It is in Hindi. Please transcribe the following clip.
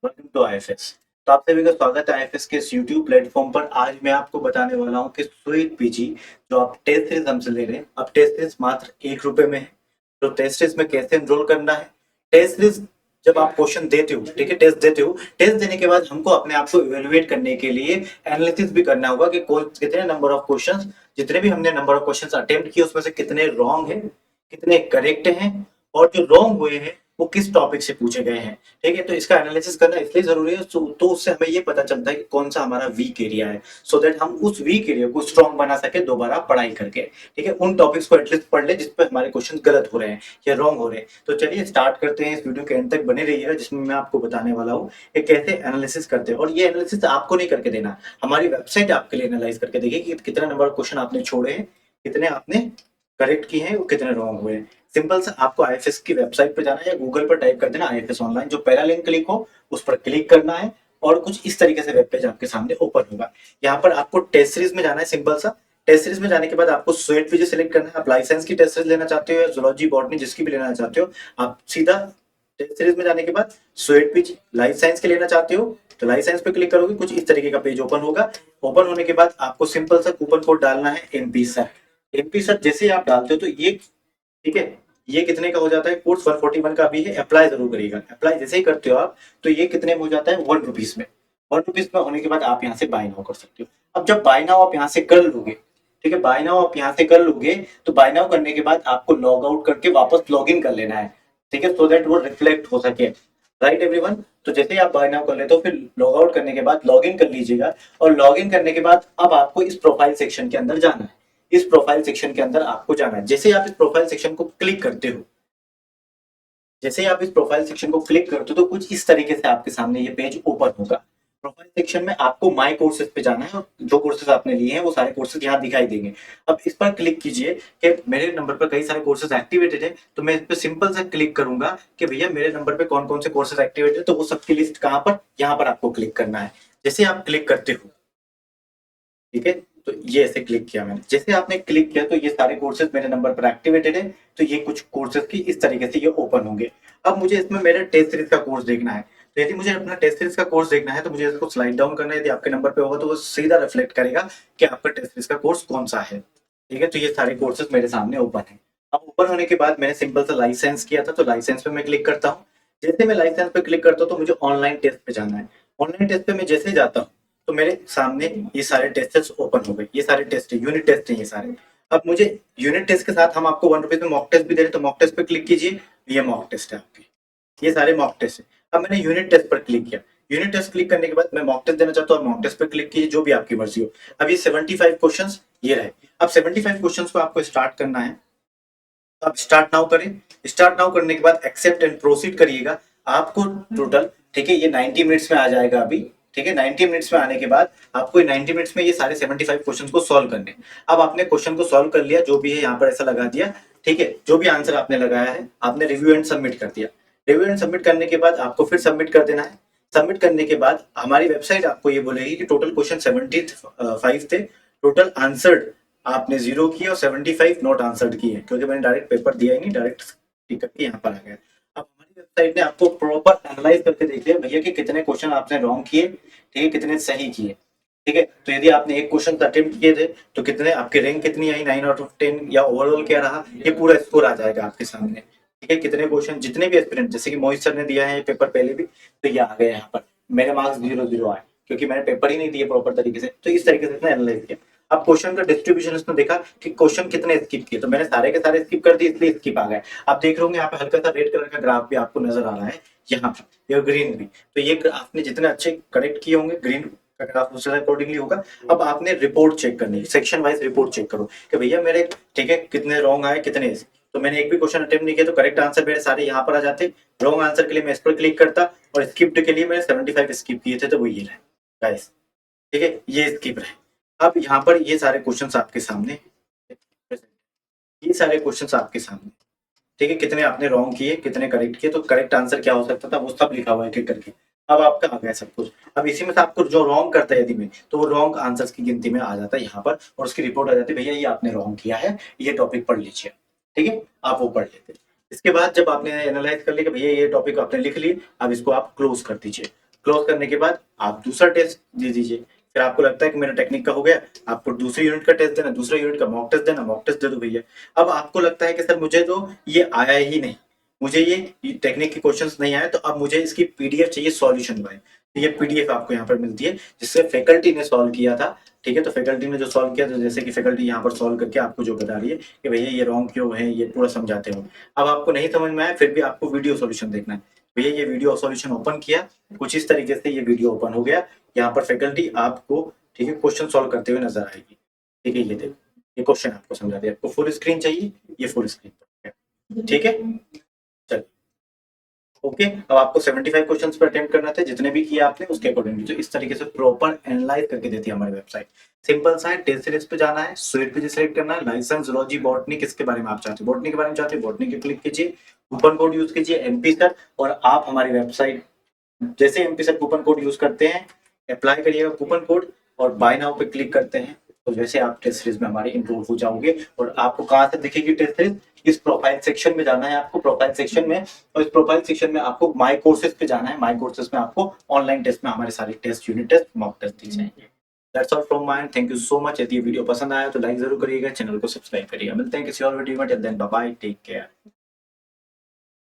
Welcome to IFS. तो आप सभी का स्वागत है आईएफएस के इस यूट्यूब प्लेटफॉर्म पर। आज मैं आपको बताने वाला हूँ कि स्वीट पीजी जो आप टेस्ट सीरीज हमसे ले रहे हैं, अब टेस्ट सीरीज मात्र ₹1 में है। तो टेस्ट सीरीज में कैसे एनरोल करना है? टेस्ट सीरीज जब आप क्वेश्चन देते हो, ठीक है, टेस्ट देते हो, टेस्ट देने के बाद हमको अपने आप को इवेलुएट करने के लिए एनालिसिस भी करना होगा कि कितने नंबर ऑफ क्वेश्चन, जितने भी हमने नंबर ऑफ क्वेश्चन अटेम्प्ट किए उसमें से कितने रॉन्ग है, कितने करेक्ट हैं, और जो रॉन्ग हुए हैं वो किस टॉपिक से पूछे गए हैं। ठीक है, तो इसका एनालिसिस करना इसलिए जरूरी है तो उससे हमें ये पता चलता है कि कौन सा हमारा वीक एरिया है, सो दैट हम उस वीक एरिया को स्ट्रॉन्ग बना सके दोबारा पढ़ाई करके। ठीक है, उन टॉपिक्स को एटलीस्ट पढ़ ले जिसपे हमारे क्वेश्चन गलत हो रहे हैं या रॉन्ग हो रहे हैं। तो चलिए स्टार्ट करते हैं, इस वीडियो के एंड तक बने रहिएगा जिसमें मैं आपको बताने वाला हूँ कि कैसे एनालिसिस करते हैं। और ये एनालिसिस आपको नहीं करके देना, हमारी वेबसाइट आपके लिए एनालाइज करके देगी कि कितना नंबर ऑफ क्वेश्चन आपने छोड़े हैं, कितने आपने करेक्ट किए हैं और कितने रॉन्ग हुए हैं। सिंपल सा आपको आईएफएस की वेबसाइट पे जाना है या गूगल पर टाइप कर देना आईएफएस ऑनलाइन, जो पहला लिंक क्लिक हो उस पर क्लिक करना है और कुछ इस तरीके से वेब पेज आपके सामने ओपन होगा। यहाँ पर आपको टेस्ट सीरीज में जाना है। सिंपल सा टेस्ट सीरीज में जाने के बाद आपको स्वेट पीजी सेलेक्ट करना है। आप लाइसेंस की टेस्ट सीरीज लेना चाहते हो या जूलॉजी बॉटनी जिसकी भी लेना चाहते हो, आप सीधा टेस्ट सीरीज में जाने के बाद स्वेट पीजी लाइफ साइंस के लेना चाहते हो तो लाइफ साइंस पे क्लिक करोगे, कुछ इस तरीके का पेज ओपन होगा। ओपन होने के बाद आपको सिंपल सा कूपन कोड डालना है एमपी सर। एमपी सर जैसे ही आप डालते हो तो ये, ठीक है, ये कितने का हो जाता है, कोर्स 141 का भी है। अप्लाई जरूर करिएगा। अप्लाई जैसे ही करते हो आप तो ये कितने में हो जाता है, ₹1 में। ₹1 में होने के बाद आप यहाँ से बाय नाउ कर सकते हो। अब जब बाय नाउ आप यहाँ से कर लोगे, ठीक है, बाय नाउ आप यहाँ से कर लोगे तो बाय नाउ करने के बाद आपको लॉग आउट करके वापस लॉग इन कर लेना है। ठीक है, सो दैट वो रिफ्लेक्ट हो सके। Right everyone. तो जैसे ही आप बाय नाउ कर लेते हो फिर लॉग आउट करने के बाद लॉग इन कर लीजिएगा। और लॉग इन करने के बाद अब आपको इस प्रोफाइल सेक्शन के अंदर जाना है। इस प्रोफाइल सेक्शन के अंदर आपको जाना है। जैसे आप इस प्रोफाइल सेक्शन को क्लिक करते हो, जैसे ही आप इस प्रोफाइल सेक्शन को क्लिक करते हो तो कुछ इस तरीके से आपके सामने ये पेज ओपन होगा। प्रोफाइल सेक्शन में आपको माय कोर्सेज पे जाना है और जो कोर्सेज आपने लिए हैं वो सारे कोर्सेज यहाँ दिखाई देंगे। अब इस पर क्लिक कीजिए कि मेरे नंबर पर कई सारे कोर्सेज एक्टिवेटेड है, तो मैं इस पर सिंपल से क्लिक करूंगा कि भैया मेरे नंबर पे कौन कौन से कोर्सेज एक्टिवेटेड है, तो वो सबकी लिस्ट कहाँ पर, यहाँ पर आपको क्लिक करना है। जैसे आप क्लिक करते हो, ठीक है, तो ये ऐसे क्लिक किया मैंने। जैसे आपने क्लिक किया तो ये सारे कोर्सेज मेरे नंबर पर एक्टिवेटेड है, तो ये कुछ कोर्सेज की इस तरीके से ये ओपन होंगे। अब मुझे इसमें मेरे टेस्ट सीरीज का कोर्स देखना है। तो यदि मुझे अपना टेस्ट सीरीज का कोर्स देखना है तो मुझे इसको स्लाइड डाउन करना है। यदि आपके नंबर पे होगा तो वो सीधा रिफ्लेक्ट करेगा कि आपका टेस्ट सीरीज का कोर्स कौन सा है। ठीक है, तो ये सारे कोर्सेज मेरे सामने ओपन है। अब ओपन होने के बाद मैंने सिंपल सा लाइसेंस किया था तो लाइसेंस पे मैं क्लिक करता हूँ। जैसे मैं लाइसेंस पे क्लिक करता हूँ तो मुझे ऑनलाइन टेस्ट पे जाना है। ऑनलाइन टेस्ट पे मैं जैसे ही जाता हूँ तो मेरे सामने ये सारे टेस्ट ओपन हो गए। ये सारे टेस्ट है, यूनिट टेस्ट है ये सारे। अब मुझे यूनिट टेस्ट के साथ हम आपको ₹1 में मॉक टेस्ट भी दे रहे हैं, तो मॉक टेस्ट पे क्लिक कीजिए। ये मॉक टेस्ट है आपके, ये सारे मॉक टेस्ट है। अब मैंने यूनिट टेस्ट पर क्लिक किया। यूनिट टेस्ट क्लिक करने के बाद मैं मॉक टेस्ट देना चाहता हूँ, मॉक टेस्ट पर क्लिक कीजिए, जो भी आपकी मर्जी हो। अब ये 75 क्वेश्चन ये रहे। अब 75 क्वेश्चन को आपको स्टार्ट करना है, तो आप स्टार्ट नाउ करें। स्टार्ट नाउ करने के बाद एक्सेप्ट एंड प्रोसीड करिएगा। आपको टोटल, ठीक है, ये 90 मिनट्स में आ जाएगा अभी। ठीक है, 90 मिनट्स में आने के बाद आपको 90 मिनट्स में ये सारे 75 क्वेश्चन को सॉल्व करने। अब आपने क्वेश्चन को सॉल्व कर लिया, जो भी है यहाँ पर ऐसा लगा दिया। ठीक है, जो भी आंसर आपने लगाया है आपने रिव्यू एंड सबमिट कर दिया। रिव्यू एंड सबमिट करने के बाद आपको फिर सबमिट कर देना है। सबमिट करने के बाद हमारी वेबसाइट आपको ये बोलेगी कि टोटल क्वेश्चन 75 थे, टोटल आंसर्ड आपने 0 किए और 75 नॉट आंसर्ड किए, क्योंकि मैंने डायरेक्ट पेपर दिया ही नहीं, डायरेक्ट टिक करके यहाँ पर आ गया। अब हमारी वेबसाइट ने आपको प्रॉपर एनालाइज करके देख लिया भैया कि कितने क्वेश्चन आपने रॉन्ग किए, ठीक है, कितने सही किए। ठीक है, तो यदि आपने एक क्वेश्चन अटेम्प्ट किए थे तो कितने आपके रैंक कितनी आई, 9/10 या ओवरऑल क्या रहा, ये पूरा स्कोर आ जाएगा आपके सामने। ठीक है, कितने क्वेश्चन, जितने भी एस्पिरेंट, जैसे कि मोहित सर ने दिया है पेपर पहले भी, तो ये आ गए यहाँ पर। मेरे मार्क्स 0-0 आए क्योंकि मैंने पेपर ही नहीं दिए प्रॉपर तरीके से। तो इस तरीके से इसने एनालाइज किया। अब क्वेश्चन का डिस्ट्रीब्यूशन इसने देखा कि क्वेश्चन कितने स्किप किए, तो मैंने सारे के सारे स्किप कर दिए, इसलिए स्किप आ गए। आप देख रहे होंगे यहाँ पे हल्का सा रेड कलर का ग्राफ भी आपको नजर आ रहा है यहाँ पर, ये ग्रीन भी। तो ये आपने जितने अच्छे करेक्ट किए होंगे, ग्रीन का ग्राफ उससे अकॉर्डिंगली होगा। अब आपने रिपोर्ट चेक करनी है, सेक्शन वाइज रिपोर्ट चेक करो कि भैया मेरे, ठीक है, कितने रॉन्ग आए कितने। तो मैंने एक भी क्वेश्चन अटेम्प्ट नहीं किया तो करेक्ट आंसर मेरे सारे यहाँ पर आ जाते। रॉन्ग आंसर के लिए मैं इस पर क्लिक करता और स्किप्ड के लिए मैंने 75 स्किप किए थे, तो वो ये रहे गाइस। ठीक है, ये स्किप रहे। अब यहाँ पर ये सारे क्वेश्चंस आपके सामने, ये सारे क्वेश्चंस आपके सामने, ठीक है, कितने आपने रॉन्ग किए कितने करेक्ट किए, तो करेक्ट आंसर क्या हो सकता था वो सब लिखा हुआ है एक करके। अब आपका आ गया सब कुछ। अब इसी में से आपको जो रॉन्ग करता है यदि में, तो वो रॉन्ग आंसर्स की गिनती में आ जाता है यहाँ पर और उसकी रिपोर्ट आ जाती है, भैया ये आपने रॉन्ग किया है, ये टॉपिक पढ़ लीजिए। ठीक है, आप वो पढ़ लेते। इसके बाद जब आपने एनालाइज कर लिया कि भैया ये टॉपिक आपने लिख ली, अब इसको आप क्लोज कर दीजिए। क्लोज करने के बाद आप दूसरा टेस्ट दे दीजिए। फिर आपको लगता है कि मेरा टेक्निक का हो गया, आपको दूसरी यूनिट का टेस्ट देना, दूसरा यूनिट का मॉक टेस्ट देना, मॉक टेस्ट दे दो भैया। अब आपको लगता है कि सर मुझे तो ये आया ही नहीं, मुझे ये टेक्निक के क्वेश्चंस नहीं आए, तो अब मुझे इसकी पीडीएफ चाहिए सॉल्यूशन वाइज। तो ये पीडीएफ आपको यहाँ पर मिलती है जिससे फैकल्टी ने सॉल्व किया था। ठीक है, तो फैकल्टी ने जो सॉल्व किया, तो जैसे कि फैकल्टी यहाँ पर सॉल्व करके आपको जो बता रही है कि भैया ये रॉन्ग क्यों है, ये पूरा समझाते हो। अब आपको नहीं समझ में आया, फिर भी आपको वीडियो सॉल्यूशन देखना है। भैया ये वीडियो सॉल्यूशन ओपन किया, कुछ इस तरीके से ये वीडियो ओपन हो गया। यहाँ पर फैकल्टी आपको, ठीक है, क्वेश्चन सॉल्व करते हुए नजर आएगी। ठीक है, ये देखो, ये क्वेश्चन आपको समझा दिया। आपको फुल स्क्रीन चाहिए, ये फुल स्क्रीन पर है। ठीक है, चलिए ओके। अब आपको 75 क्वेश्चंस पर अटेम्प्ट करना था, जितने भी किए आपने उसके अकॉर्डिंगली तो इस तरीके से प्रॉपर एनालाइज करके देती है हमारी वेबसाइट। सिंपल सा है, टेस्ट सीरीज पे जाना है, स्वीट पे सिलेक्ट करना है, लाइसेंस, जूलॉजी, बॉटनी, किसके बारे में आप चाहते हो, बॉटनी के बारे में चाहते हो, बॉटनी के क्लिक कीजिए, कूपन कोड यूज कीजिए एमपी सर, और आप हमारी वेबसाइट जैसे MP sir coupon code use करते हैं, अप्लाई करिएगा कूपन कोड और बाय नाउ पे क्लिक करते हैं, तो जैसे आप टेस्ट सीरीज में हमारे इनरोल हो जाओगे। और आपको कहाँ से दिखेगी टेस्ट सीरीज, इस प्रोफाइल सेक्शन में जाना है आपको, प्रोफाइल सेक्शन में, और इस प्रोफाइल सेक्शन में आपको माय कोर्सेज पे जाना है। माय कोर्सेज में आपको ऑनलाइन टेस्ट में हमारे सारे test, unit test, mock test दी जाएंगे। That's all from my end, thank you so much. यदि ये वीडियो पसंद आया तो लाइक जरूर करिएगा, चैनल को सब्सक्राइब करिएगा। मिलते हैं किसी और वीडियो में, till then bye bye, take care.